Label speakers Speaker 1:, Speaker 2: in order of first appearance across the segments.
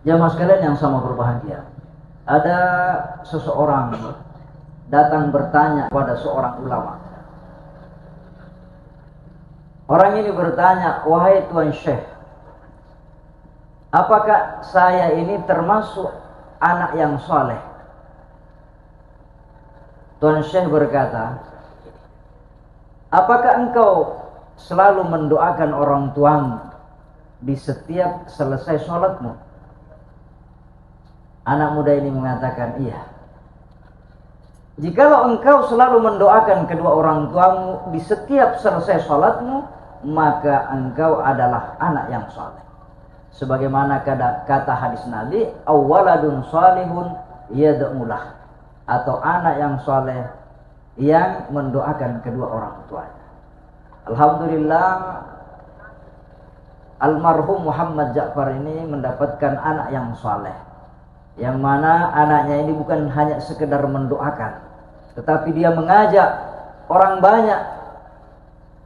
Speaker 1: Jamaah sekalian yang sama berbahagia, ada seseorang datang bertanya kepada seorang ulama. Orang ini bertanya, "Wahai Tuan Syekh, apakah saya ini termasuk anak yang soleh?" Tuan Syekh berkata, "Apakah engkau selalu mendoakan orang tuamu di setiap selesai sholatmu?" Anak muda ini mengatakan, "Iya." "Jikalau engkau selalu mendoakan kedua orang tuamu di setiap selesai sholatmu, maka engkau adalah anak yang soleh. Sebagaimana kata hadis Nabi, awwaladun salihun yad'ulah, atau anak yang soleh yang mendoakan kedua orang tuanya. Alhamdulillah, almarhum Muhammad Ja'far ini mendapatkan anak yang soleh, yang mana anaknya ini bukan hanya sekedar mendoakan, tetapi dia mengajak orang banyak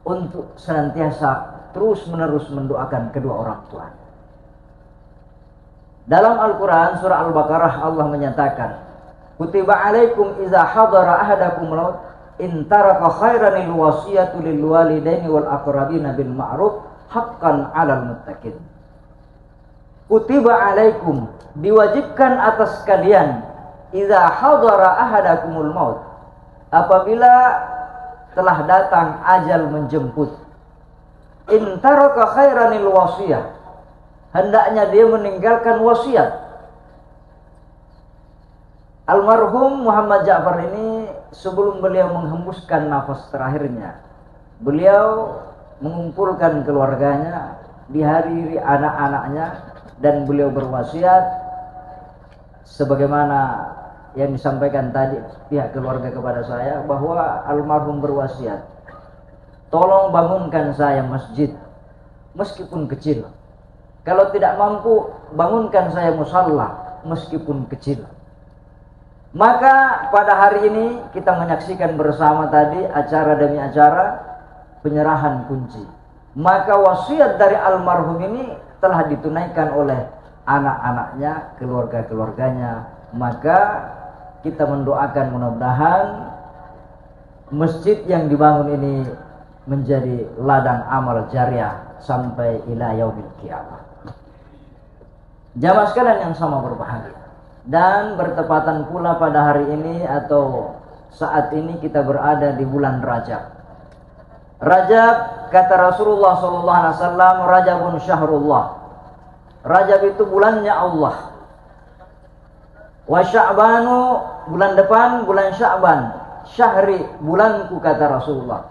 Speaker 1: untuk senantiasa terus-menerus mendoakan kedua orang tua. Dalam Al-Quran surah Al-Baqarah Allah menyatakan, "Kutiba alaikum iza hadara ahadakum maut in taraka khairanil wasiyatu lil walidaini wal aqrabina bil ma'ruf haqqan 'alal muttaqin." Kutiba alaikum, diwajibkan atas kalian, iza hadara ahadakumul maut, apabila telah datang ajal menjemput, in taraka khairanil wasiyah, hendaknya dia meninggalkan wasiat. Almarhum Muhammad Ja'far ini sebelum beliau menghembuskan nafas terakhirnya, beliau mengumpulkan keluarganya, dihadiri anak-anaknya, dan beliau berwasiat sebagaimana yang disampaikan tadi pihak keluarga kepada saya, bahwa almarhum berwasiat, "Tolong bangunkan saya masjid meskipun kecil. Kalau tidak mampu, bangunkan saya musalla meskipun kecil." Maka pada hari ini kita menyaksikan bersama tadi acara demi acara penyerahan kunci. Maka wasiat dari almarhum ini telah ditunaikan oleh anak-anaknya, keluarga-keluarganya. Maka kita mendoakan mudah-mudahan masjid yang dibangun ini menjadi ladang amal jariah sampai ila yaumil qiyamah. Jamaah sekalian yang sama berbahagia, dan bertepatan pula pada hari ini atau saat ini kita berada di bulan Rajab. Rajab, kata Rasulullah SAW, Rajabun syahrullah. Rajab itu bulannya Allah. Wa Sya'banu, bulan depan bulan Sya'ban, syahri, bulanku, kata Rasulullah.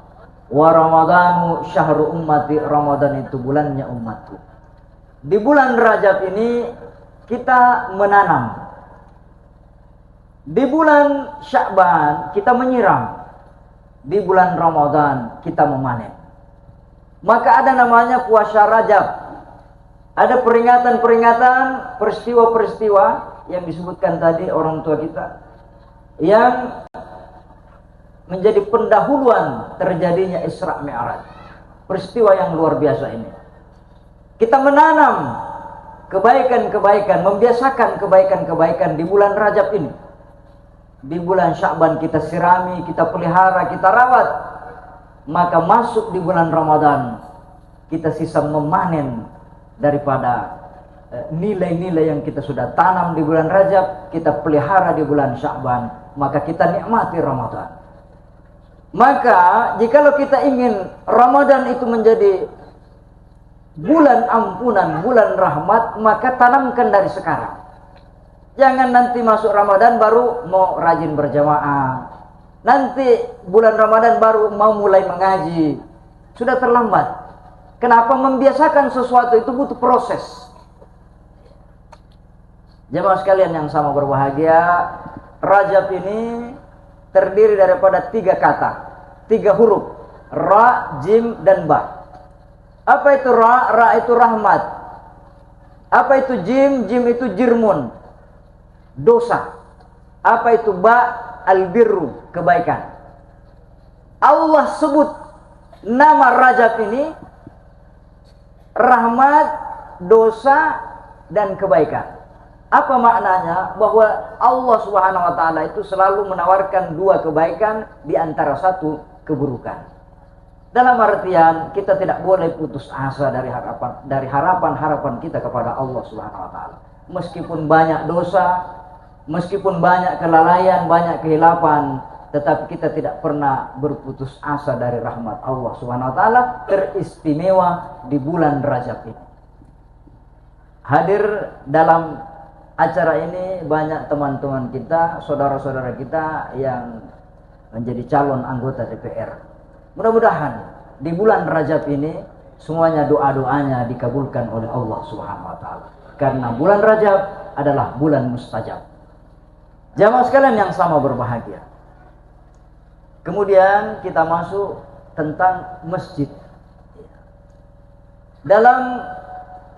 Speaker 1: Wa Ramadanu syahru ummati, Ramadan itu bulannya umatku. Di bulan Rajab ini kita menanam. Di bulan Sya'ban kita menyiram. Di bulan Ramadan kita memanen. Maka ada namanya puasa Rajab. Ada peringatan-peringatan, peristiwa-peristiwa yang disebutkan tadi orang tua kita, yang menjadi pendahuluan terjadinya Isra Mi'raj. Peristiwa yang luar biasa ini. Kita menanam kebaikan-kebaikan, membiasakan kebaikan-kebaikan di bulan Rajab ini. Di bulan Sya'ban kita sirami, kita pelihara, kita rawat. Maka masuk di bulan Ramadan, kita sisa memanen daripada nilai-nilai yang kita sudah tanam di bulan Rajab, kita pelihara di bulan Sya'ban. Maka kita nikmati Ramadan. Maka jikalau kita ingin Ramadan itu menjadi bulan ampunan, bulan rahmat, maka tanamkan dari sekarang. Jangan nanti masuk Ramadan baru mau rajin berjamaah. Nanti bulan Ramadan baru mau mulai mengaji. Sudah terlambat. Kenapa? Membiasakan sesuatu itu butuh proses. Jemaah sekalian yang sama berbahagia, Rajab ini terdiri daripada 3 kata, 3 huruf, Ra, Jim, dan Ba. Apa itu Ra? Ra itu rahmat. Apa itu Jim? Jim itu jirmun, dosa. Apa itu Ba? Albirru, kebaikan. Allah sebut nama Rajab ini rahmat, dosa, dan kebaikan. Apa maknanya? Bahwa Allah Subhanahu wa taala itu selalu menawarkan dua kebaikan di antara satu keburukan. Dalam artian kita tidak boleh putus asa dari harapan kita kepada Allah Subhanahu wa taala. Meskipun banyak dosa, meskipun banyak kelalaian, banyak kehilapan, tetapi kita tidak pernah berputus asa dari rahmat Allah Subhanahu wa taala, teristimewa di bulan Rajab ini. Hadir dalam acara ini banyak teman-teman kita, saudara-saudara kita yang menjadi calon anggota DPR. Mudah-mudahan di bulan Rajab ini semuanya doa-doanya dikabulkan oleh Allah Subhanahu wa taala. Karena bulan Rajab adalah bulan mustajab. Jamaah sekalian yang sama berbahagia. Kemudian kita masuk tentang masjid. Dalam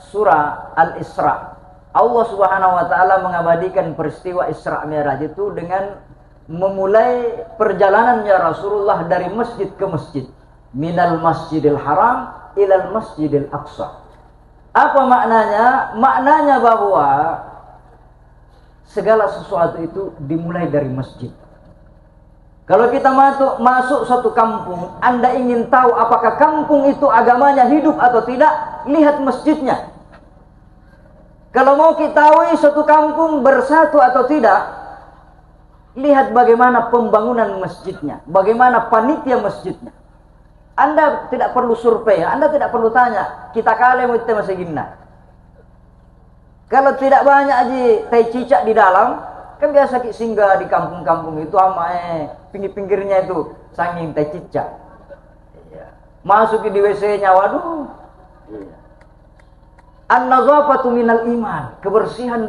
Speaker 1: surah Al-Isra, Allah Subhanahu wa taala mengabadikan peristiwa Isra Mi'raj itu dengan memulai perjalanannya Rasulullah dari masjid ke masjid, minal Masjidil Haram ilal Masjidil Aqsa. Apa maknanya? Maknanya bahwa segala sesuatu itu dimulai dari masjid. Kalau kita masuk suatu kampung, Anda ingin tahu apakah kampung itu agamanya hidup atau tidak, lihat masjidnya. Kalau mau ketahui suatu kampung bersatu atau tidak, lihat bagaimana pembangunan masjidnya, bagaimana panitia masjidnya. Anda tidak perlu survei, Anda tidak perlu tanya, kita kalian mau masih gimana. Kalau tidak banyak aja tai cicak di dalam, kan biasa kita singgah di kampung-kampung itu pinggir-pinggirnya itu sanging tai cicak. Masuk di WC-nya, waduh. An-nazafatu minal iman, kebersihan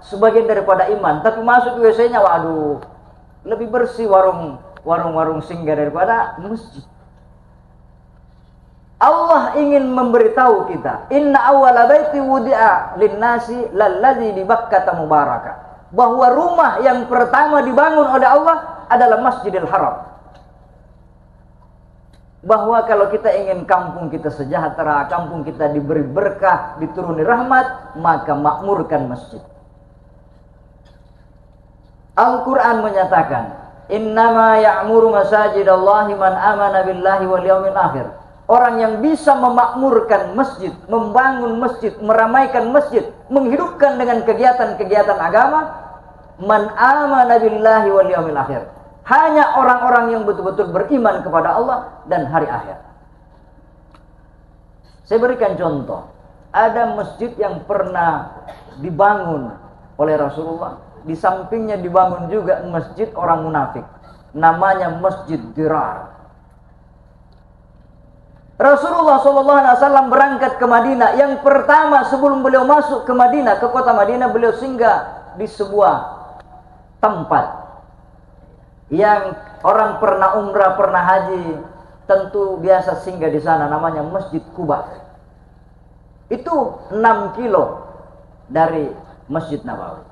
Speaker 1: sebagian daripada iman. Tapi masuk ke WC-nya, waduh, lebih bersih warung singgah daripada masjid. Allah ingin memberitahu kita, inna awwala baiti wudi'a lin-nasi lalladzi bi Bakkah mubaraka, bahwa rumah yang pertama dibangun oleh Allah adalah Masjidil Haram. Bahwa kalau kita ingin kampung kita sejahtera, kampung kita diberi berkah, dituruni rahmat, maka makmurkan masjid. Al-Quran menyatakan, innama ya'muru masajidallahi man amana billahi wal yaumil akhir. Orang yang bisa memakmurkan masjid, membangun masjid, meramaikan masjid, menghidupkan dengan kegiatan-kegiatan agama, man amana billahi wal yaumil akhir. Hanya orang-orang yang betul-betul beriman kepada Allah dan hari akhir. Saya berikan contoh. Ada masjid yang pernah dibangun oleh Rasulullah. Di sampingnya dibangun juga masjid orang munafik. Namanya Masjid Dirar. Rasulullah SAW berangkat ke Madinah. Yang pertama sebelum beliau masuk ke Madinah, ke kota Madinah, beliau singgah di sebuah tempat yang orang pernah umrah, pernah haji, tentu biasa singgah di sana, namanya Masjid Quba. Itu 6 kilo dari Masjid Nabawi.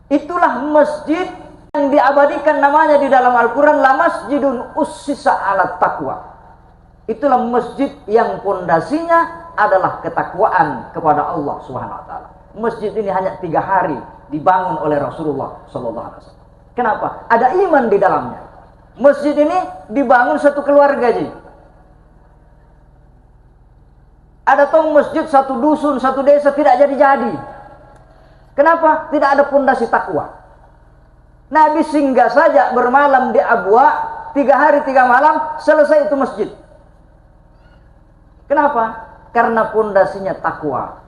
Speaker 1: Itulah masjid yang diabadikan namanya di dalam Al-Quran, la masjidun ussisa ala taqwa. Itulah masjid yang pondasinya adalah ketakwaan kepada Allah Subhanahu wa taala. Masjid ini hanya 3 hari dibangun oleh Rasulullah sallallahu alaihi wasallam. Kenapa? Ada iman di dalamnya. Masjid ini dibangun satu keluarga aja. Ada tong masjid satu dusun, satu desa tidak jadi-jadi. Kenapa? Tidak ada pondasi takwa. Nabi singgah saja bermalam di Abwa, 3 hari 3 malam, selesai itu masjid. Kenapa? Karena pondasinya takwa.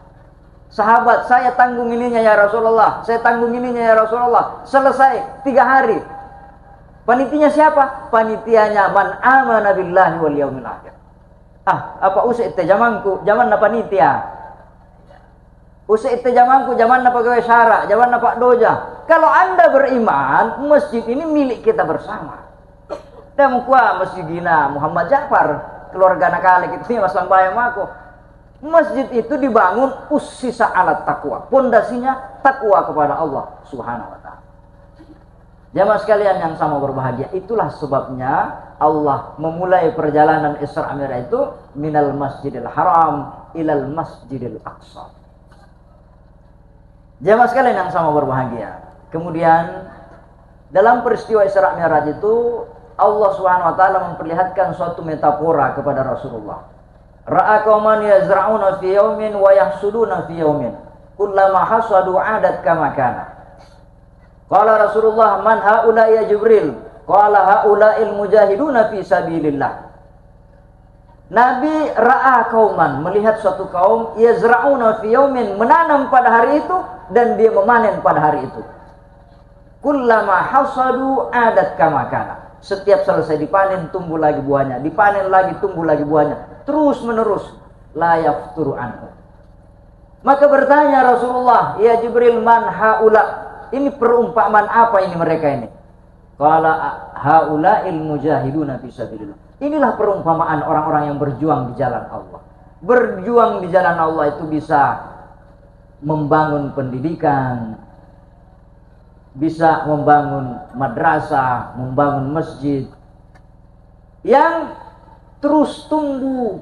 Speaker 1: Sahabat, saya tanggung ininya ya Rasulullah, saya tanggung ininya ya Rasulullah. Selesai 3 hari. Panitianya siapa? Panitianya man amana billahi wal yaumil akhir. Apa usai itu zamanku, zaman na panitia. Usai itu zamanku, zaman na pegawai syara, zaman na Pak Doja. Kalau Anda beriman, masjid ini milik kita bersama. Dan kuah masjid Gina Muhammad Ja'far, keluarga nakalik itu Mas Lambayang aku. Masjid itu dibangun ussisa ala taqwa. Pondasinya takwa kepada Allah Subhanahu wa taala. Jamaah sekalian yang sama berbahagia, itulah sebabnya Allah memulai perjalanan Isra Mi'raj itu minal Masjidil Haram ilal Masjidil Aqsa. Jamaah sekalian yang sama berbahagia. Kemudian dalam peristiwa Isra Mi'raj itu Allah Subhanahu wa taala memperlihatkan suatu metafora kepada Rasulullah. Ra'a qauman yazra'una fi yaumin wa yahsuduna fi yaumin. Kullama hasadu 'adat kama kana. Qala Rasulullah, man haula ya Jibril? Qala haula'il mujahiduna fi sabilillah. Nabi ra'a qauman, melihat suatu kaum yazra'una fi yaumin, menanam pada hari itu dan dia memanen pada hari itu. Kullama hasadu 'adat kama kana. Setiap selesai dipanen tumbuh lagi buahnya, dipanen lagi tumbuh lagi buahnya, terus menerus, la yafturu anhu. Maka bertanya Rasulullah, ya Jibril, man haula? Ini perumpamaan apa ini mereka ini? Qala haula'il mujahiduna fi sabilillah. Inilah perumpamaan orang-orang yang berjuang di jalan Allah. Berjuang di jalan Allah itu bisa membangun pendidikan, bisa membangun madrasah, membangun masjid yang terus tumbuh.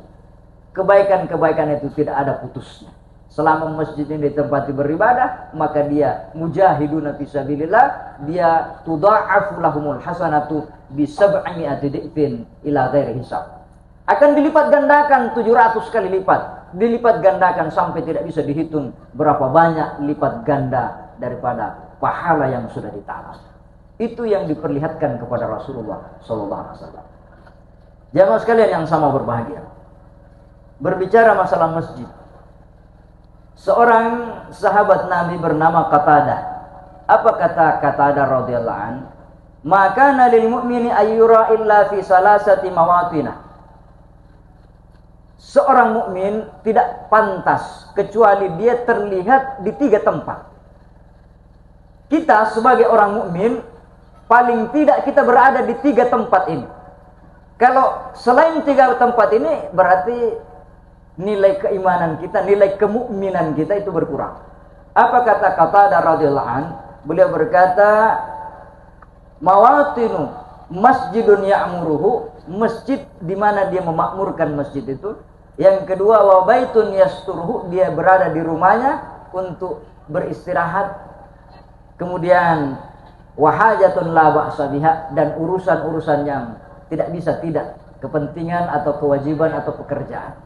Speaker 1: Kebaikan-kebaikan itu tidak ada putusnya. Selama masjid ini ditempati beribadah, maka dia mujahiduna fi sabilillah, dia tudha'afu lahumul hasanatu bi 700 dhifin ila ghairi hisab. Akan dilipat gandakan 700 kali lipat, dilipat gandakan sampai tidak bisa dihitung berapa banyak lipat ganda daripada pahala yang sudah ditanam. Itu yang diperlihatkan kepada Rasulullah sallallahu alaihi wasallam. Jamaah sekalian yang sama berbahagia. Berbicara masalah masjid, seorang sahabat Nabi bernama Qatadah. Apa kata Qatadah radhiyallahu an? Maka lil mu'mini ayyura illa fi salasati mawatina. Seorang mukmin tidak pantas kecuali dia terlihat di 3 tempat. Kita sebagai orang mukmin paling tidak kita berada di 3 tempat ini. Kalau selain 3 tempat ini berarti nilai keimanan kita, nilai kemukminan kita itu berkurang. Apa kata Qatadah radhiyallahu an? Beliau berkata, mawatinu masjidun ya'muruhu, masjid di mana dia memakmurkan masjid itu. Yang kedua, wa baitun yasturuhu, dia berada di rumahnya untuk beristirahat. Kemudian wahajatun la ba'sa biha, dan urusan-urusan yang tidak bisa tidak, kepentingan atau kewajiban atau pekerjaan.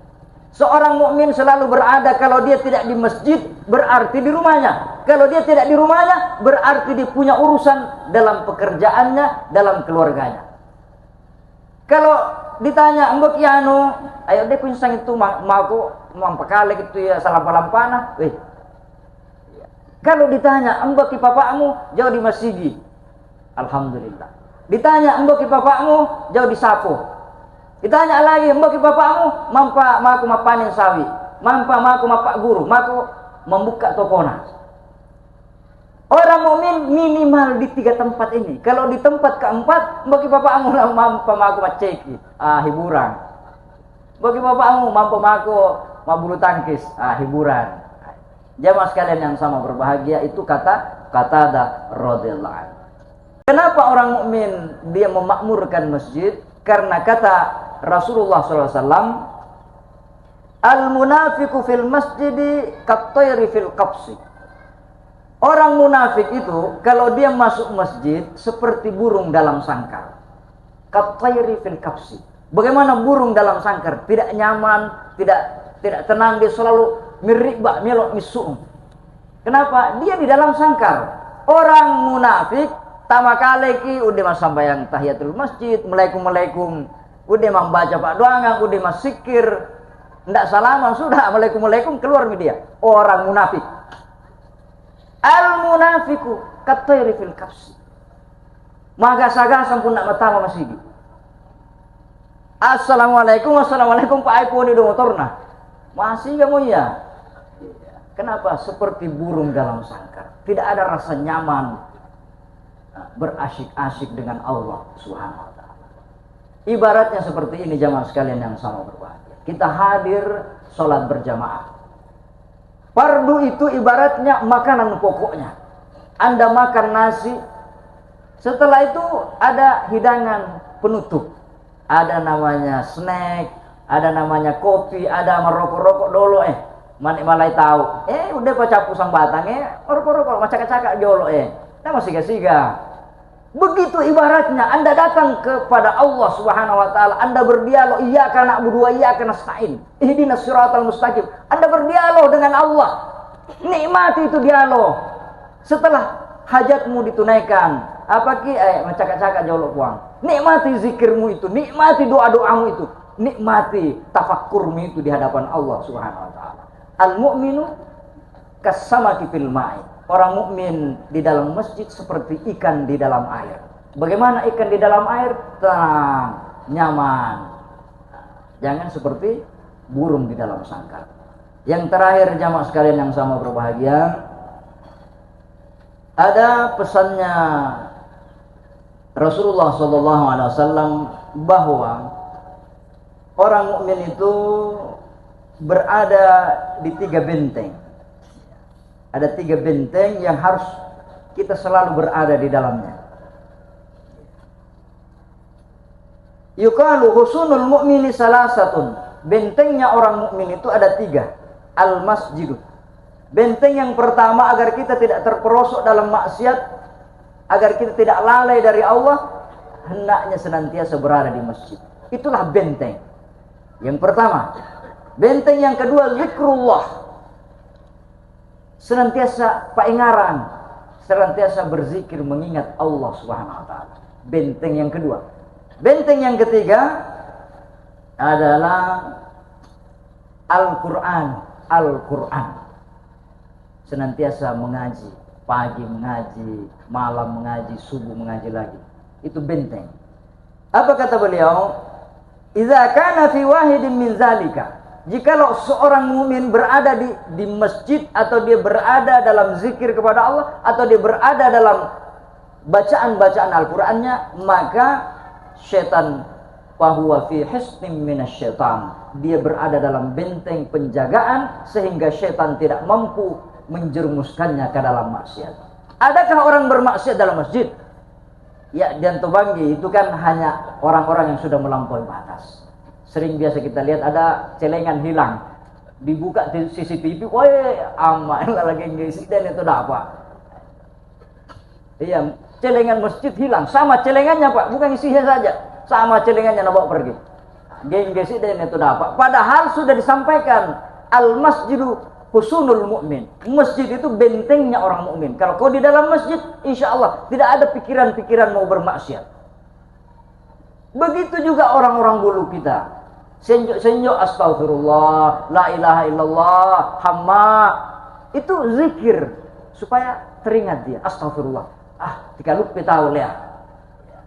Speaker 1: Seorang mukmin selalu berada, kalau dia tidak di masjid berarti di rumahnya. Kalau dia tidak di rumahnya berarti dia punya urusan dalam pekerjaannya, dalam keluarganya. Kalau ditanya mbok kianu, ayo deh kunsang itu mau mampakale gitu ya salah palampana. Kalau ditanya mbok ki bapakmu jauh di masjid, alhamdulillah. Ditanya mbok ki bapakmu jauh di sapo. Ditanya lagi, mbok ki bapakmu mampa maku mapanen sawi, mampa maku mapak guru, maku membuka tokona. Orang mukmin minimal di 3 tempat ini. Kalau di tempat keempat, mbok ki bapakmu mampa maku maceki, hiburan. Mbok ki bapakmu mampa maku mabulu tangkis, hiburan. Jamaah sekalian yang sama berbahagia, itu kata Qatadah radhiyallahu anhu. Kenapa orang mukmin dia memakmurkan masjid? Karena kata Rasulullah SAW, al-munafiqu fil masjidi kat-tayri fil qabsi. Orang munafik itu kalau dia masuk masjid seperti burung dalam sangkar. Kat-tayri fil qabsi. Bagaimana burung dalam sangkar? Tidak nyaman, tidak tenang, dia selalu miribak melok misu'um. Kenapa? Dia di dalam sangkar. Orang munafik tamakale ki udah mas sambayang tahiyatul masjid, Assalamualaikum, udah membaca pak doangan, udah mas zikir, ndak salaman sudah, Assalamualaikum, keluar media. Orang munafik. Al munafiku katayri fil kabsi. Magas-agasan pun nak matama masjid. Assalamualaikum pak iPhone di motorna. Masih kamu ya? Kenapa? Seperti burung dalam sangkar. Tidak ada rasa nyaman berasyik-asyik dengan Allah Subhanahu wa ta'ala. Ibaratnya seperti ini jamaah sekalian yang sama berbahagia. Kita hadir sholat berjamaah. Fardu itu ibaratnya makanan pokoknya. Anda makan nasi, setelah itu ada hidangan penutup. Ada namanya snack, ada namanya kopi, ada merokok-rokok dulu. Manik malai tahu. Udah pacapu sang batang orok-orok macak-cakak jolo nama siga-siga. Begitu ibaratnya Anda datang kepada Allah Subhanahu wa taala, Anda berdialog, iyyaka na'budu wa iyyaka nasta'in. Ihdinas siratal mustaqim. Anda berdialog dengan Allah. Nikmati itu dialog. Setelah hajatmu ditunaikan, macak-cakak jolo puang. Nikmati zikirmu itu, nikmati doa-doamu itu, nikmati tafakkurmu itu di hadapan Allah Subhanahu wa taala. Al-mu'minu kas-samaki fil ma'i. Orang mukmin di dalam masjid seperti ikan di dalam air. Bagaimana ikan di dalam air? Tenang, nyaman. Jangan seperti burung di dalam sangkar. Yang terakhir jamaah sekalian yang sama berbahagia, ada pesannya Rasulullah SAW bahwa orang mukmin itu berada di 3 benteng. Ada 3 benteng yang harus kita selalu berada di dalamnya. Yuqalu husunul mu'mini salasatun. Bentengnya orang mukmin itu ada 3. Al-masjidu. Benteng yang pertama agar kita tidak terperosok dalam maksiat, agar kita tidak lalai dari Allah, hendaknya senantiasa berada di masjid. Itulah benteng yang pertama. Benteng yang kedua zikrullah. Senantiasa pengaran, senantiasa berzikir mengingat Allah Subhanahu wa taala. Benteng yang kedua. Benteng yang ketiga adalah Al-Qur'an. Al-Qur'an. Senantiasa mengaji, pagi mengaji, malam mengaji, subuh mengaji lagi. Itu benteng. Apa kata beliau? Idza kana fi wahidin min zalika. Jikalau seorang mukmin berada di masjid, atau dia berada dalam zikir kepada Allah, atau dia berada dalam bacaan-bacaan Al-Qur'annya, maka syaitan fahuwa fi hisnin minasyaitan. Dia berada dalam benteng penjagaan sehingga syaitan tidak mampu menjerumuskannya ke dalam maksiat. Adakah orang bermaksiat dalam masjid? Ya, dan Tobanggi itu kan hanya orang-orang yang sudah melampaui batas. Sering biasa kita lihat ada celengan hilang, dibuka CCTV, woi aman lagi ngisi dan itu dapat. Iya, celengan masjid hilang, sama celengannya Pak, bukan isinya saja, sama celengannya nak bawa pergi. Ngisi dan itu dapat. Padahal sudah disampaikan al-masjidu husunul mu'min. Masjid itu bentengnya orang mukmin. Kalau kau di dalam masjid, insya Allah tidak ada pikiran-pikiran mau bermaksiat. Begitu juga orang-orang dulu kita. Senjok astagfirullah, la ilaha illallah, hamma. Itu zikir supaya teringat dia. Astagfirullah. Tika lupa tahu lihat.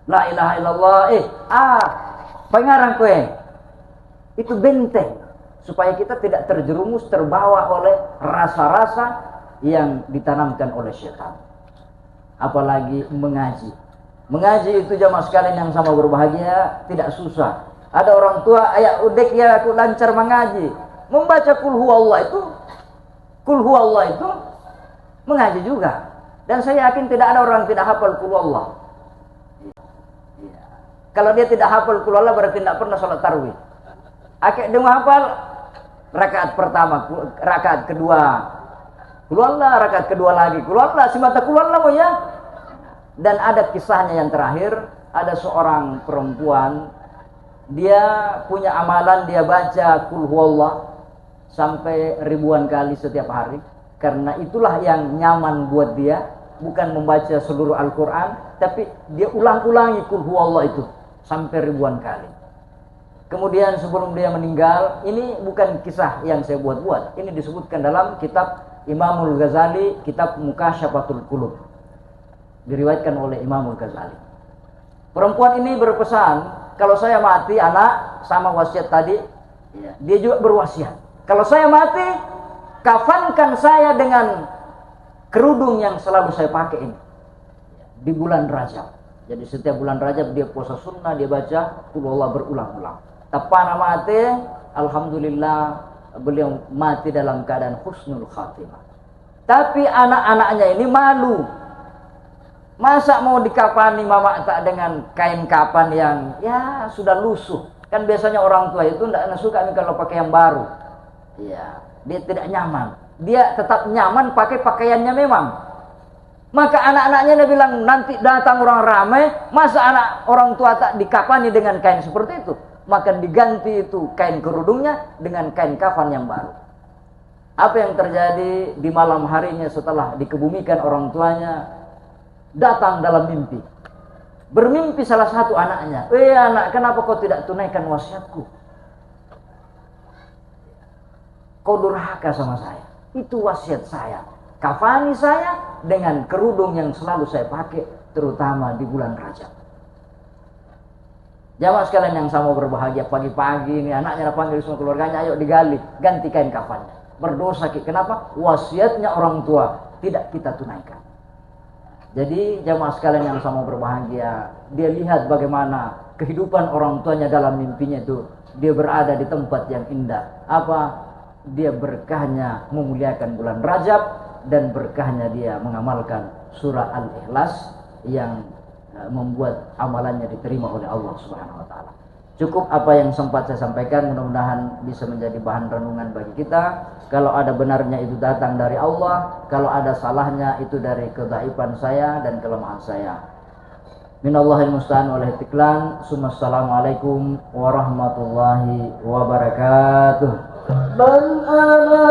Speaker 1: La ilaha illallah. Pengarang kowe. Itu benteng supaya kita tidak terjerumus, terbawa oleh rasa-rasa yang ditanamkan oleh syaitan. Apalagi mengaji. Mengaji itu jamaah sekalian yang sama berbahagia tidak susah. Ada orang tua, ayah udek ya aku lancar mengaji. Membaca kul huwallah itu mengaji juga. Dan saya yakin tidak ada orang yang tidak hafal kul huwallah. Kalau dia tidak hafal kul huwallah berarti tidak pernah sholat tarawih. Akik dia hafal rakaat pertama, rakaat kedua kul huwallah, rakaat kedua lagi kul huwallah, semata kul huwallah ya. Dan ada kisahnya yang terakhir, ada seorang perempuan, dia punya amalan, dia baca kul huwallah sampai ribuan kali setiap hari. Karena itulah yang nyaman buat dia, bukan membaca seluruh Al-Quran, tapi dia ulang-ulangi kul huwallah itu sampai ribuan kali. Kemudian sebelum dia meninggal, ini bukan kisah yang saya buat-buat, ini disebutkan dalam kitab Imamul Ghazali, kitab Mukasyafatul Qulub, diriwayatkan oleh Imamul Ghazali. Perempuan ini berpesan, kalau saya mati, anak sama wasiat tadi, dia juga berwasiat. Kalau saya mati, kafankan saya dengan kerudung yang selalu saya pakai ini di bulan Rajab. Jadi setiap bulan Rajab dia puasa sunnah, dia baca kul huwallah berulang-ulang. Tapana mati, alhamdulillah beliau mati dalam keadaan husnul khatimah. Tapi anak-anaknya ini malu. Masa mau dikafani mama tak dengan kain kapan yang sudah lusuh. Kan biasanya orang tua itu tidak suka kalau pakai yang baru. dia tidak nyaman. Dia tetap nyaman pakai pakaiannya memang. Maka anak-anaknya dia bilang, nanti datang orang ramai, masa anak orang tua tak dikafani dengan kain seperti itu? Maka diganti itu kain kerudungnya dengan kain kafan yang baru. Apa yang terjadi di malam harinya setelah dikebumikan orang tuanya, datang dalam mimpi. Bermimpi salah satu anaknya, anak, kenapa kau tidak tunaikan wasiatku? Kau durhaka sama saya. Itu wasiat saya. Kafani saya dengan kerudung yang selalu saya pakai, terutama di bulan Rajab. Jamaah sekalian yang sama berbahagia, pagi-pagi ini anaknya panggil semua keluarganya, ayo digali, ganti kain kafannya. Berdosa, kenapa? Wasiatnya orang tua tidak kita tunaikan. Jadi jamaah sekalian yang sama berbahagia, dia lihat bagaimana kehidupan orang tuanya dalam mimpinya itu. Dia berada di tempat yang indah. Apa? Dia berkahnya memuliakan bulan Rajab, dan berkahnya dia mengamalkan surah Al-Ikhlas yang membuat amalannya diterima oleh Allah Subhanahu wa taala. Cukup apa yang sempat saya sampaikan, mudah-mudahan bisa menjadi bahan renungan bagi kita. Kalau ada benarnya itu datang dari Allah, kalau ada salahnya itu dari kedhaifan saya dan kelemahan saya. Minallahil musta'an wal ihtiqlan. Assalamualaikum warahmatullahi wabarakatuh. Man ana